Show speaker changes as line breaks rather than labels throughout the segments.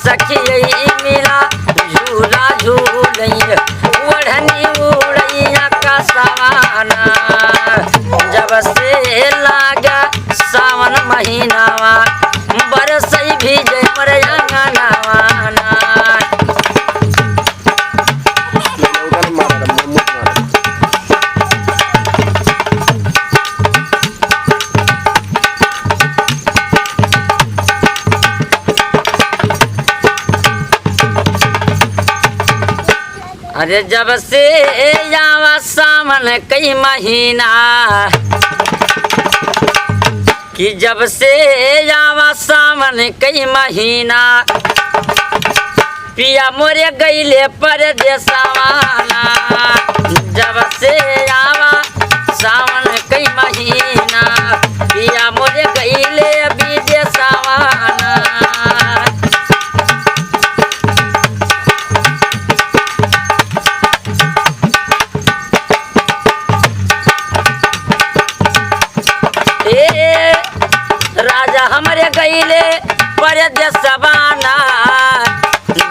सखियई मिला झूला झूलई ओढ़नी उड़ैया का सवाना जब से लागा सावन महीनावा बरसई भी जय मर अंगनावाना अरे जब से आवा सावन कई महीना कि जब से आवा सावन कई महीना पिया मोरे गईले परदेसवाना जब से आवा सावन कई महीना पिया मोरे गईले विदेशवाना राजा हमरे गईले परदेसवाना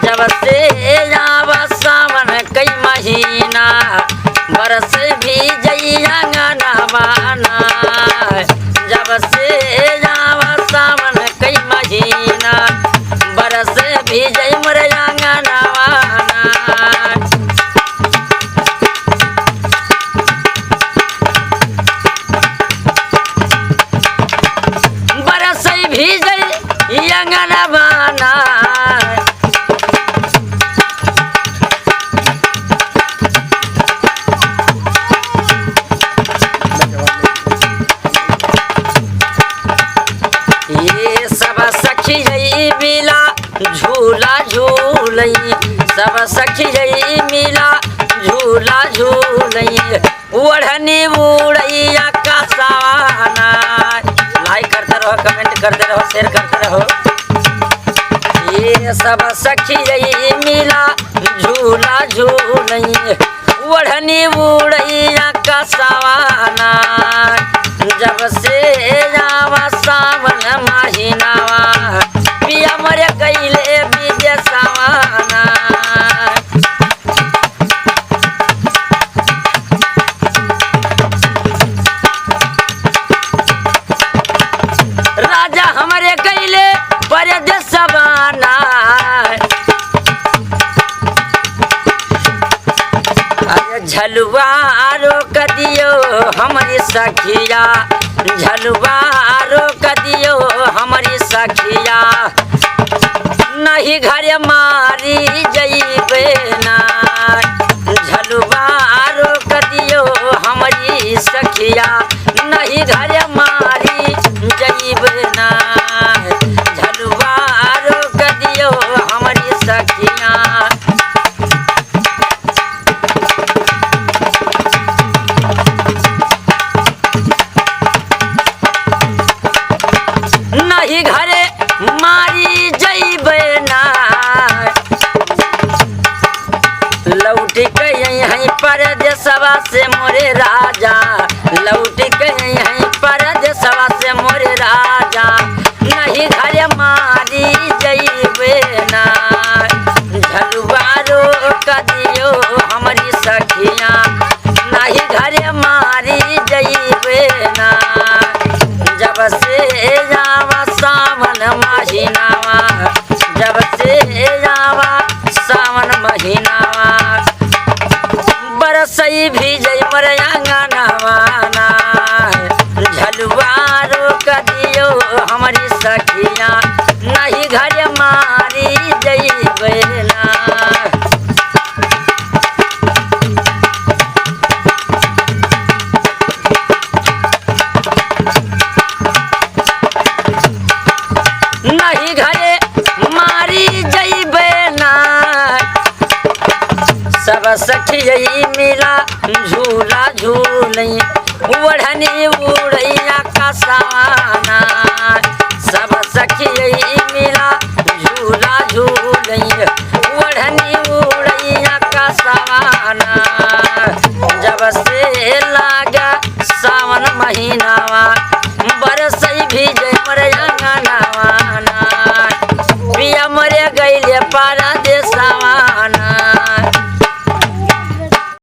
जब से आवा सावन कई महीना बरस भी जइया अंगनावाना जब से आवा सावन कई महीना बरस भी जई मोर अंगनावाना अंगनावाना ये सब सखियई मिला झूला झूलई सब सखियई मिला झूला झूलई ओढ़नी उड़ैया का सवाना लाइक करते रहो कमेंट करते रहो शेयर करते रहो ये सब सखियई मिला झूला झूलई ओढ़नी उड़ैया का सवाना जब से आवा सावन महीनावा पिया मोरे गईले विदेशवाना राजा हमारे गईले परदेसवाना अरे झलुआ रोक दियो हमारी सखिया झलुआ रोक दियो हमारी सखिया नहीं घर मारी जइबे ना झलुआ रोक दियो हमारी सखिया नहीं घर मारी जइबे ना झलुआ रोक दियो हमारी सखिया नहीं घरे मारी जइबे ना लौट के यहीं परदेसवा से मोरे राजा लौट के यहीं परदेसवा से मोरे राजा नहीं घरे मारी जइबे ना झलुआ रोक दियो हमारी सखिया नहीं घरे मारी जइबे ना जब से आवा सावन महीनावा जब से आवा सावन महीनावा बरसई भी जई मोर अंगनावाना झलुआ रोक दियो हमारी सखिया नहीं घर मारी जइबे ना नहीं घरे मारी जइबे ना सब सखियई मिला झूला झूलई ओढ़नी उड़ैया का सवाना सब सखियई मिला झूला झूलई ओढ़नी उड़ैया का सवाना जब से लागा सावन महीनावा बरसई भी जय मोर अंगनावाना पिया मोरे गईले पर